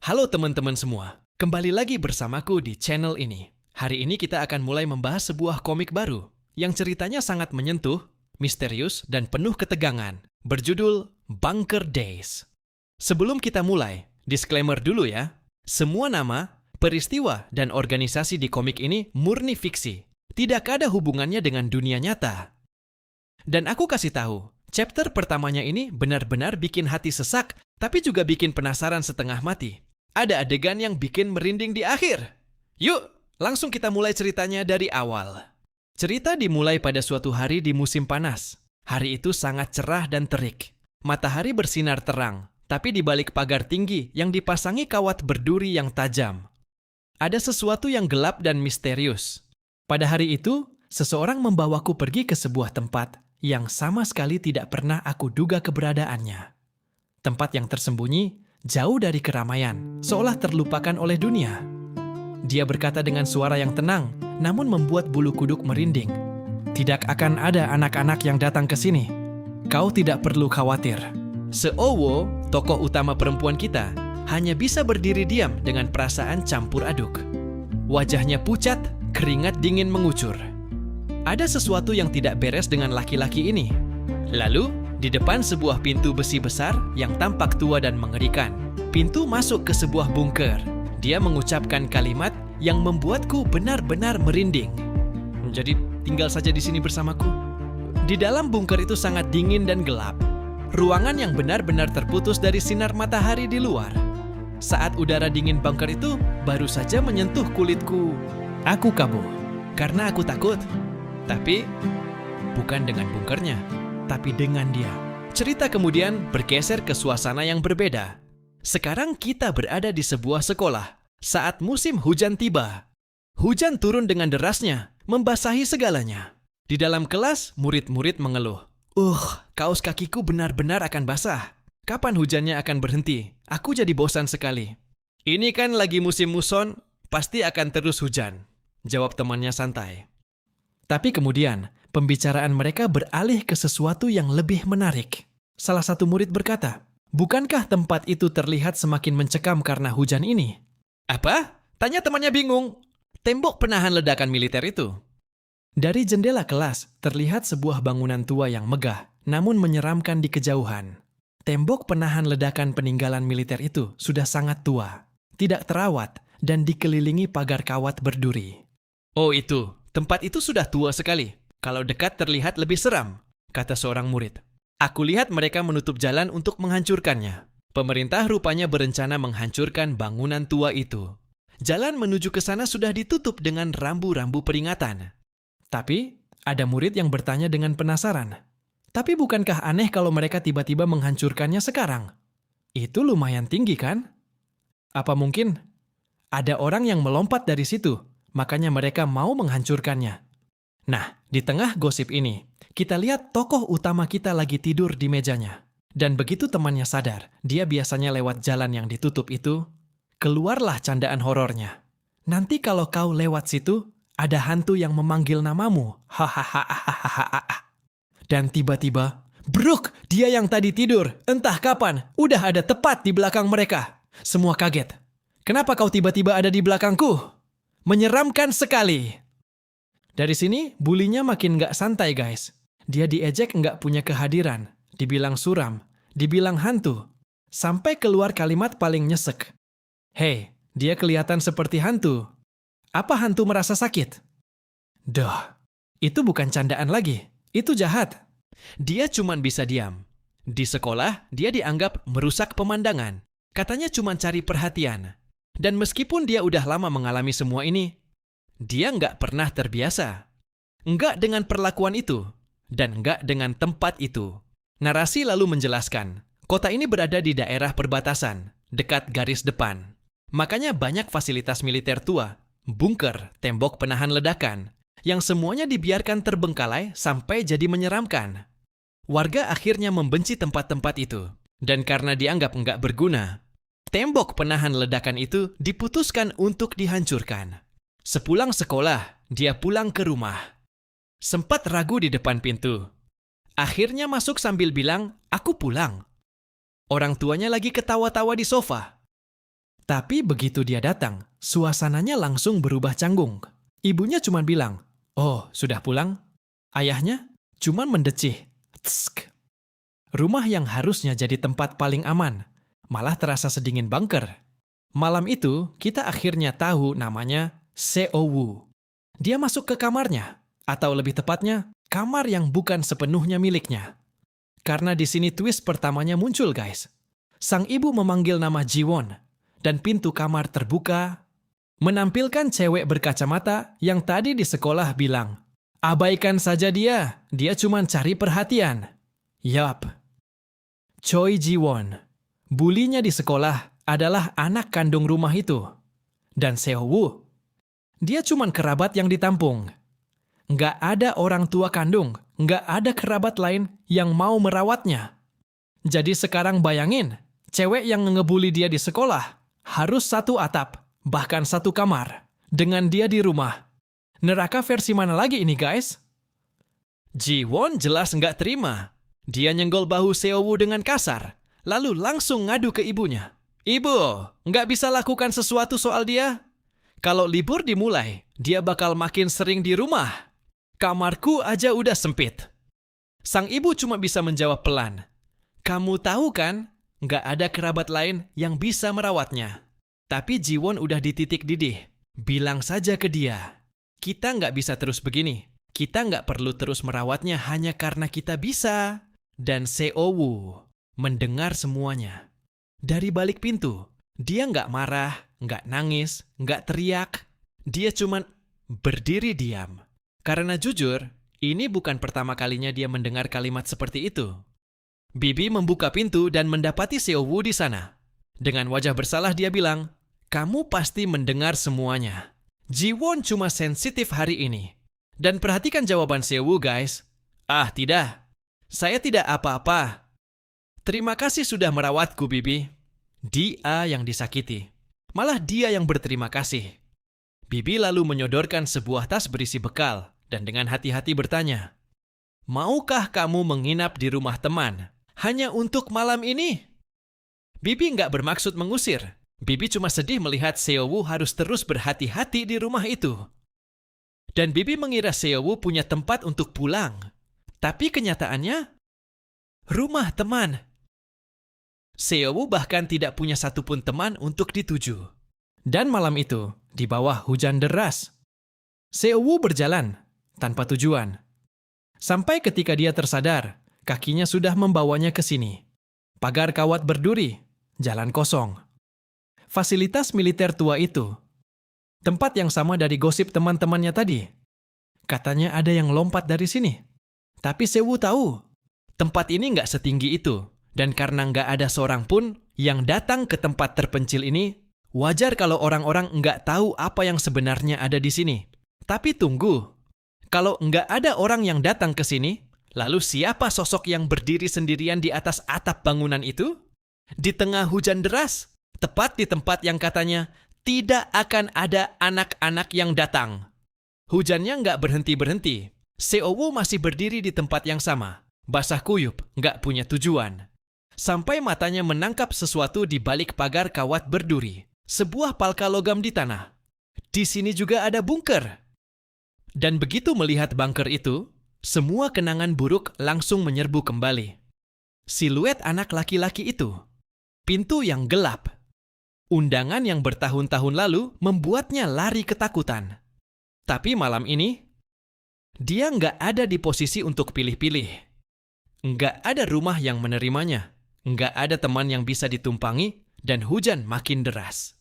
Halo teman-teman semua, kembali lagi bersamaku di channel ini. Hari ini kita akan mulai membahas sebuah komik baru yang ceritanya sangat menyentuh, misterius, dan penuh ketegangan, berjudul Bunker Days. Sebelum kita mulai, disclaimer dulu ya. Semua nama, peristiwa, dan organisasi di komik ini murni fiksi. Tidak ada hubungannya dengan dunia nyata. Dan aku kasih tahu, chapter pertamanya ini benar-benar bikin hati sesak, tapi juga bikin penasaran setengah mati. Ada adegan yang bikin merinding di akhir. Yuk, langsung kita mulai ceritanya dari awal. Cerita dimulai pada suatu hari di musim panas. Hari itu sangat cerah dan terik. Matahari bersinar terang, tapi di balik pagar tinggi yang dipasangi kawat berduri yang tajam. Ada sesuatu yang gelap dan misterius. Pada hari itu, seseorang membawaku pergi ke sebuah tempat yang sama sekali tidak pernah aku duga keberadaannya. Tempat yang tersembunyi, jauh dari keramaian, seolah terlupakan oleh dunia. Dia berkata dengan suara yang tenang, namun membuat bulu kuduk merinding. Tidak akan ada anak-anak yang datang ke sini. Kau tidak perlu khawatir. Seowo, tokoh utama perempuan kita, hanya bisa berdiri diam dengan perasaan campur aduk. Wajahnya pucat, keringat dingin mengucur. Ada sesuatu yang tidak beres dengan laki-laki ini. Lalu, di depan sebuah pintu besi besar yang tampak tua dan mengerikan, pintu masuk ke sebuah bunker. Dia mengucapkan kalimat yang membuatku benar-benar merinding. Jadi, tinggal saja di sini bersamaku. Di dalam bunker itu sangat dingin dan gelap. Ruangan yang benar-benar terputus dari sinar matahari di luar. Saat udara dingin bunker itu baru saja menyentuh kulitku, aku kabur karena aku takut. Tapi, bukan dengan bunkernya, tapi dengan dia. Cerita kemudian bergeser ke suasana yang berbeda. Sekarang kita berada di sebuah sekolah. Saat musim hujan tiba. Hujan turun dengan derasnya, membasahi segalanya. Di dalam kelas, murid-murid mengeluh. Kaos kakiku benar-benar akan basah. Kapan hujannya akan berhenti? Aku jadi bosan sekali. Ini kan lagi musim muson, pasti akan terus hujan. Jawab temannya santai. Tapi kemudian, pembicaraan mereka beralih ke sesuatu yang lebih menarik. Salah satu murid berkata, "Bukankah tempat itu terlihat semakin mencekam karena hujan ini?" "Apa?" Tanya temannya bingung. "Tembok penahan ledakan militer itu." Dari jendela kelas, terlihat sebuah bangunan tua yang megah, namun menyeramkan di kejauhan. Tembok penahan ledakan peninggalan militer itu sudah sangat tua, tidak terawat, dan dikelilingi pagar kawat berduri. "Oh itu. Tempat itu sudah tua sekali. Kalau dekat terlihat lebih seram," kata seorang murid. "Aku lihat mereka menutup jalan untuk menghancurkannya. Pemerintah rupanya berencana menghancurkan bangunan tua itu. Jalan menuju ke sana sudah ditutup dengan rambu-rambu peringatan." Tapi, ada murid yang bertanya dengan penasaran. "Tapi bukankah aneh kalau mereka tiba-tiba menghancurkannya sekarang? Itu lumayan tinggi kan? Apa mungkin ada orang yang melompat dari situ? Makanya mereka mau menghancurkannya." Nah, di tengah gosip ini, kita lihat tokoh utama kita lagi tidur di mejanya. Dan begitu temannya sadar, dia biasanya lewat jalan yang ditutup itu, keluarlah candaan horornya. "Nanti kalau kau lewat situ, ada hantu yang memanggil namamu. Hahaha. Dan tiba-tiba, bruk, dia yang tadi tidur, entah kapan, udah ada tepat di belakang mereka. Semua kaget. Kenapa kau tiba-tiba ada di belakangku? Menyeramkan sekali." Dari sini, bulinya makin nggak santai, guys. Dia diejek nggak punya kehadiran, dibilang suram, dibilang hantu, sampai keluar kalimat paling nyesek. "Hei, dia kelihatan seperti hantu. Apa hantu merasa sakit?" Duh, itu bukan candaan lagi. Itu jahat. Dia cuman bisa diam. Di sekolah, dia dianggap merusak pemandangan. Katanya cuman cari perhatian. Dan meskipun dia udah lama mengalami semua ini, dia nggak pernah terbiasa. Nggak dengan perlakuan itu, dan nggak dengan tempat itu. Narasi lalu menjelaskan, kota ini berada di daerah perbatasan, dekat garis depan. Makanya banyak fasilitas militer tua, bunker, tembok penahan ledakan, yang semuanya dibiarkan terbengkalai sampai jadi menyeramkan. Warga akhirnya membenci tempat-tempat itu, dan karena dianggap nggak berguna, tembok penahan ledakan itu diputuskan untuk dihancurkan. Sepulang sekolah, dia pulang ke rumah. Sempat ragu di depan pintu. Akhirnya masuk sambil bilang, "Aku pulang." Orang tuanya lagi ketawa-tawa di sofa. Tapi begitu dia datang, suasananya langsung berubah canggung. Ibunya cuma bilang, "Oh, sudah pulang?" Ayahnya cuma mendecih. Tsk. Rumah yang harusnya jadi tempat paling aman, malah terasa sedingin bunker. Malam itu, kita akhirnya tahu namanya Seo-woo. Dia masuk ke kamarnya, atau lebih tepatnya, kamar yang bukan sepenuhnya miliknya. Karena di sini twist pertamanya muncul, guys. Sang ibu memanggil nama Ji-won, dan pintu kamar terbuka, menampilkan cewek berkacamata yang tadi di sekolah bilang, "Abaikan saja dia cuma cari perhatian." Yap, Choi Ji-won. Bulinya di sekolah adalah anak kandung rumah itu. Dan Seo-woo, dia cuma kerabat yang ditampung. Nggak ada orang tua kandung, nggak ada kerabat lain yang mau merawatnya. Jadi sekarang bayangin, cewek yang ngebully dia di sekolah harus satu atap, bahkan satu kamar, dengan dia di rumah. Neraka versi mana lagi ini, guys? Ji-won jelas nggak terima. Dia nyenggol bahu Seo-woo dengan kasar, lalu langsung ngadu ke ibunya. "Ibu, nggak bisa lakukan sesuatu soal dia? Kalau libur dimulai, dia bakal makin sering di rumah. Kamarku aja udah sempit." Sang ibu cuma bisa menjawab pelan, "Kamu tahu kan, nggak ada kerabat lain yang bisa merawatnya." Tapi Ji-won udah di titik didih. Bilang saja ke dia, "Kita nggak bisa terus begini. Kita nggak perlu terus merawatnya hanya karena kita bisa." Dan Seo-woo mendengar semuanya. Dari balik pintu, dia nggak marah, nggak nangis, nggak teriak. Dia cuma berdiri diam. Karena jujur, ini bukan pertama kalinya dia mendengar kalimat seperti itu. Bibi membuka pintu dan mendapati Seo-woo di sana. Dengan wajah bersalah dia bilang, "Kamu pasti mendengar semuanya." Ji-won cuma sensitif hari ini. Dan perhatikan jawaban Seo-woo, guys. "Ah, tidak. Saya tidak apa-apa. Terima kasih sudah merawatku, Bibi." Dia yang disakiti. Malah dia yang berterima kasih. Bibi lalu menyodorkan sebuah tas berisi bekal dan dengan hati-hati bertanya, "Maukah kamu menginap di rumah teman hanya untuk malam ini?" Bibi nggak bermaksud mengusir. Bibi cuma sedih melihat Seo-woo harus terus berhati-hati di rumah itu. Dan Bibi mengira Seo-woo punya tempat untuk pulang. Tapi kenyataannya, rumah teman. Seo-woo bahkan tidak punya satupun teman untuk dituju. Dan malam itu, di bawah hujan deras, Seo-woo berjalan tanpa tujuan. Sampai ketika dia tersadar, kakinya sudah membawanya ke sini. Pagar kawat berduri, jalan kosong. Fasilitas militer tua itu. Tempat yang sama dari gosip teman-temannya tadi. Katanya ada yang lompat dari sini. Tapi Seo-woo tahu, tempat ini nggak setinggi itu. Dan karena nggak ada seorang pun yang datang ke tempat terpencil ini, wajar kalau orang-orang nggak tahu apa yang sebenarnya ada di sini. Tapi tunggu, kalau nggak ada orang yang datang ke sini, lalu siapa sosok yang berdiri sendirian di atas atap bangunan itu? Di tengah hujan deras, tepat di tempat yang katanya tidak akan ada anak-anak yang datang. Hujannya nggak berhenti-berhenti. Seo-woo masih berdiri di tempat yang sama, basah kuyup, nggak punya tujuan. Sampai matanya menangkap sesuatu di balik pagar kawat berduri, sebuah palka logam di tanah. Di sini juga ada bunker. Dan begitu melihat bunker itu, semua kenangan buruk langsung menyerbu kembali. Siluet anak laki-laki itu, pintu yang gelap, undangan yang bertahun-tahun lalu membuatnya lari ketakutan. Tapi malam ini, dia nggak ada di posisi untuk pilih-pilih. Nggak ada rumah yang menerimanya. Nggak ada teman yang bisa ditumpangi, dan hujan makin deras.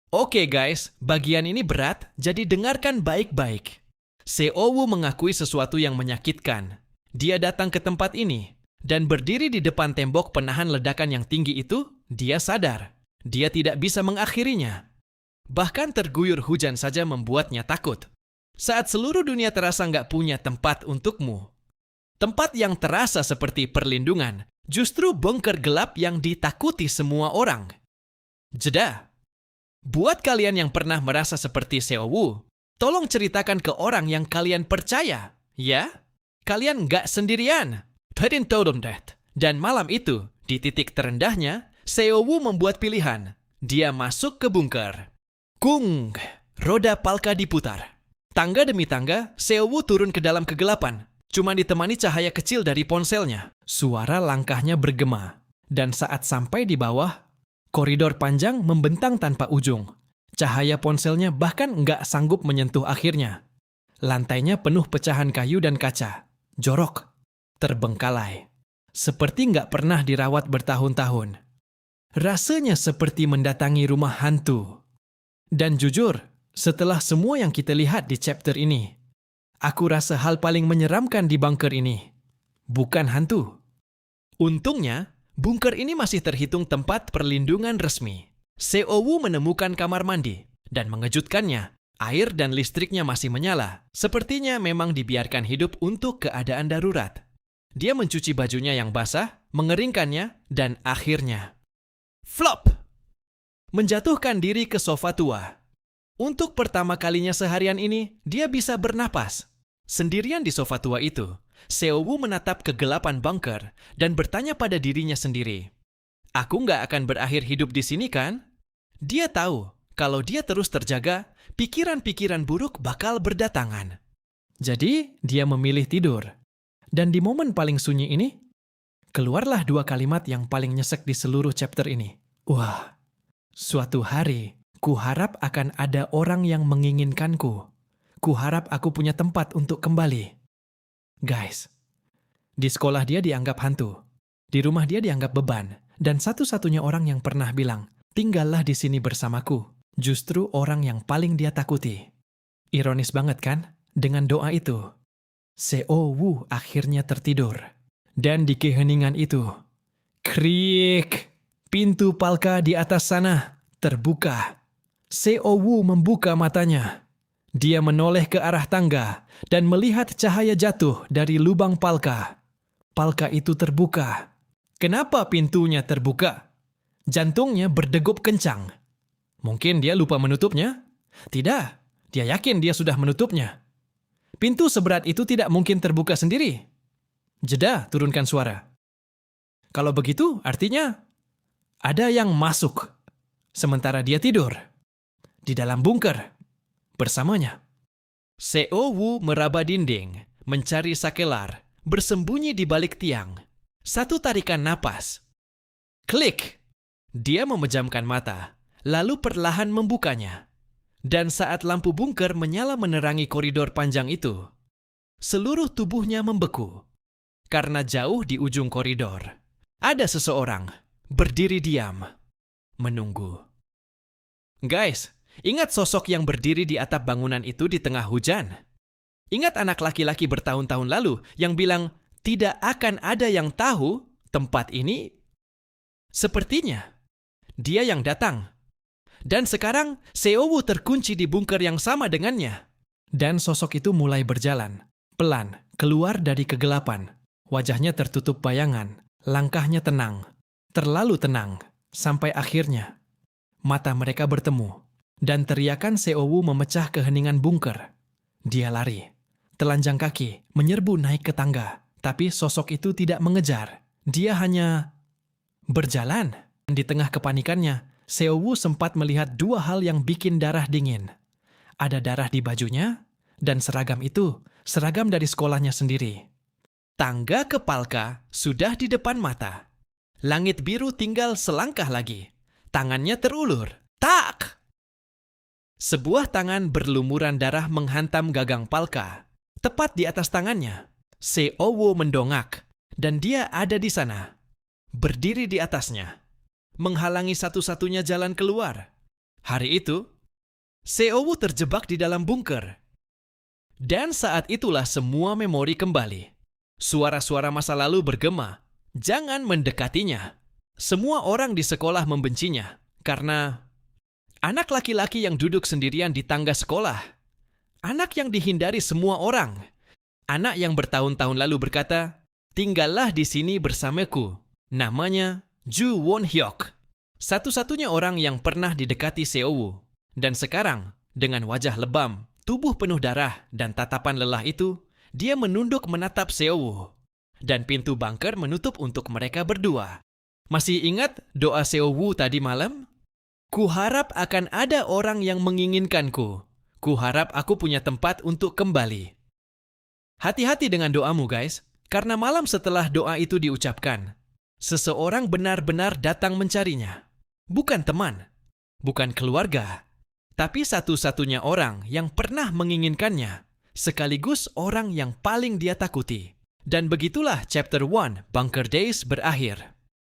Oke guys, bagian ini berat, jadi dengarkan baik-baik. Seo-woo mengakui sesuatu yang menyakitkan. Dia datang ke tempat ini, dan berdiri di depan tembok penahan ledakan yang tinggi itu, dia sadar. Dia tidak bisa mengakhirinya. Bahkan terguyur hujan saja membuatnya takut. Saat seluruh dunia terasa nggak punya tempat untukmu. Tempat yang terasa seperti perlindungan, justru bunker gelap yang ditakuti semua orang. Jeda. Buat kalian yang pernah merasa seperti Seo-woo, tolong ceritakan ke orang yang kalian percaya, ya? Kalian nggak sendirian. Dan malam itu, di titik terendahnya, Seo-woo membuat pilihan. Dia masuk ke bunker. Kung! Roda Palka diputar. Tangga demi tangga, Seowu turun ke dalam kegelapan. Cuma ditemani cahaya kecil dari ponselnya. Suara langkahnya bergema. Dan saat sampai di bawah, koridor panjang membentang tanpa ujung. Cahaya ponselnya bahkan nggak sanggup menyentuh akhirnya. Lantainya penuh pecahan kayu dan kaca. Jorok. Terbengkalai. Seperti nggak pernah dirawat bertahun-tahun. Rasanya seperti mendatangi rumah hantu. Dan jujur, setelah semua yang kita lihat di chapter ini, aku rasa hal paling menyeramkan di bunker ini bukan hantu. Untungnya, bunker ini masih terhitung tempat perlindungan resmi. Seowu menemukan kamar mandi, dan mengejutkannya, air dan listriknya masih menyala. Sepertinya memang dibiarkan hidup untuk keadaan darurat. Dia mencuci bajunya yang basah, mengeringkannya, dan akhirnya flop! Menjatuhkan diri ke sofa tua. Untuk pertama kalinya seharian ini, dia bisa bernapas. Sendirian di sofa tua itu, Seowu menatap kegelapan bunker dan bertanya pada dirinya sendiri, "Aku nggak akan berakhir hidup di sini kan?" Dia tahu kalau dia terus terjaga, pikiran-pikiran buruk bakal berdatangan. Jadi, dia memilih tidur. Dan di momen paling sunyi ini, keluarlah dua kalimat yang paling nyesek di seluruh chapter ini. Wah, suatu hari, kuharap akan ada orang yang menginginkanku. Kuharap aku punya tempat untuk kembali. Guys, di sekolah dia dianggap hantu. Di rumah dia dianggap beban. Dan satu-satunya orang yang pernah bilang, tinggallah di sini bersamaku. Justru orang yang paling dia takuti. Ironis banget kan? Dengan doa itu, Seowu akhirnya tertidur. Dan di keheningan itu, kriik! Pintu Palka di atas sana terbuka. Seowu membuka matanya. Dia menoleh ke arah tangga dan melihat cahaya jatuh dari lubang Palka. Palka itu terbuka. Kenapa pintunya terbuka? Jantungnya berdegup kencang. Mungkin dia lupa menutupnya? Tidak, dia yakin dia sudah menutupnya. Pintu seberat itu tidak mungkin terbuka sendiri. Jeda, turunkan suara. Kalau begitu, artinya ada yang masuk. Sementara dia tidur di dalam bunker bersamanya. Seowu meraba dinding, mencari sakelar, bersembunyi di balik tiang. Satu tarikan napas. Klik! Dia memejamkan mata, lalu perlahan membukanya. Dan saat lampu bunker menyala menerangi koridor panjang itu, seluruh tubuhnya membeku. Karena jauh di ujung koridor, ada seseorang berdiri diam, menunggu. Guys, ingat sosok yang berdiri di atap bangunan itu di tengah hujan? Ingat anak laki-laki bertahun-tahun lalu yang bilang, tidak akan ada yang tahu tempat ini? Sepertinya, dia yang datang. Dan sekarang, Seowu terkunci di bunker yang sama dengannya. Dan sosok itu mulai berjalan, pelan, keluar dari kegelapan. Wajahnya tertutup bayangan, langkahnya tenang, terlalu tenang, sampai akhirnya mata mereka bertemu. Dan teriakan Seowu memecah keheningan bunker. Dia lari, telanjang kaki, menyerbu naik ke tangga. Tapi sosok itu tidak mengejar. Dia hanya berjalan. Di tengah kepanikannya, Seowu sempat melihat dua hal yang bikin darah dingin. Ada darah di bajunya, dan seragam itu, seragam dari sekolahnya sendiri. Tangga ke Palka sudah di depan mata. Langit biru tinggal selangkah lagi. Tangannya terulur. Tak! Sebuah tangan berlumuran darah menghantam gagang Palka. Tepat di atas tangannya, Seowu mendongak, dan dia ada di sana. Berdiri di atasnya, menghalangi satu-satunya jalan keluar. Hari itu, Seowu terjebak di dalam bunker. Dan saat itulah semua memori kembali. Suara-suara masa lalu bergema. Jangan mendekatinya. Semua orang di sekolah membencinya karena anak laki-laki yang duduk sendirian di tangga sekolah. Anak yang dihindari semua orang. Anak yang bertahun-tahun lalu berkata, tinggallah di sini bersamaku. Namanya Ju Won-hyuk. Satu-satunya orang yang pernah didekati Seowu. Dan sekarang, dengan wajah lebam, tubuh penuh darah, dan tatapan lelah itu, dia menunduk menatap Seowu. Dan pintu bunker menutup untuk mereka berdua. Masih ingat doa Seowu tadi malam? Kuharap akan ada orang yang menginginkanku. Kuharap aku punya tempat untuk kembali. Hati-hati dengan doamu, guys, karena malam setelah doa itu diucapkan, seseorang benar-benar datang mencarinya. Bukan teman, bukan keluarga, tapi satu-satunya orang yang pernah menginginkannya, sekaligus orang yang paling dia takuti. Dan begitulah chapter 1 Bunker Days berakhir.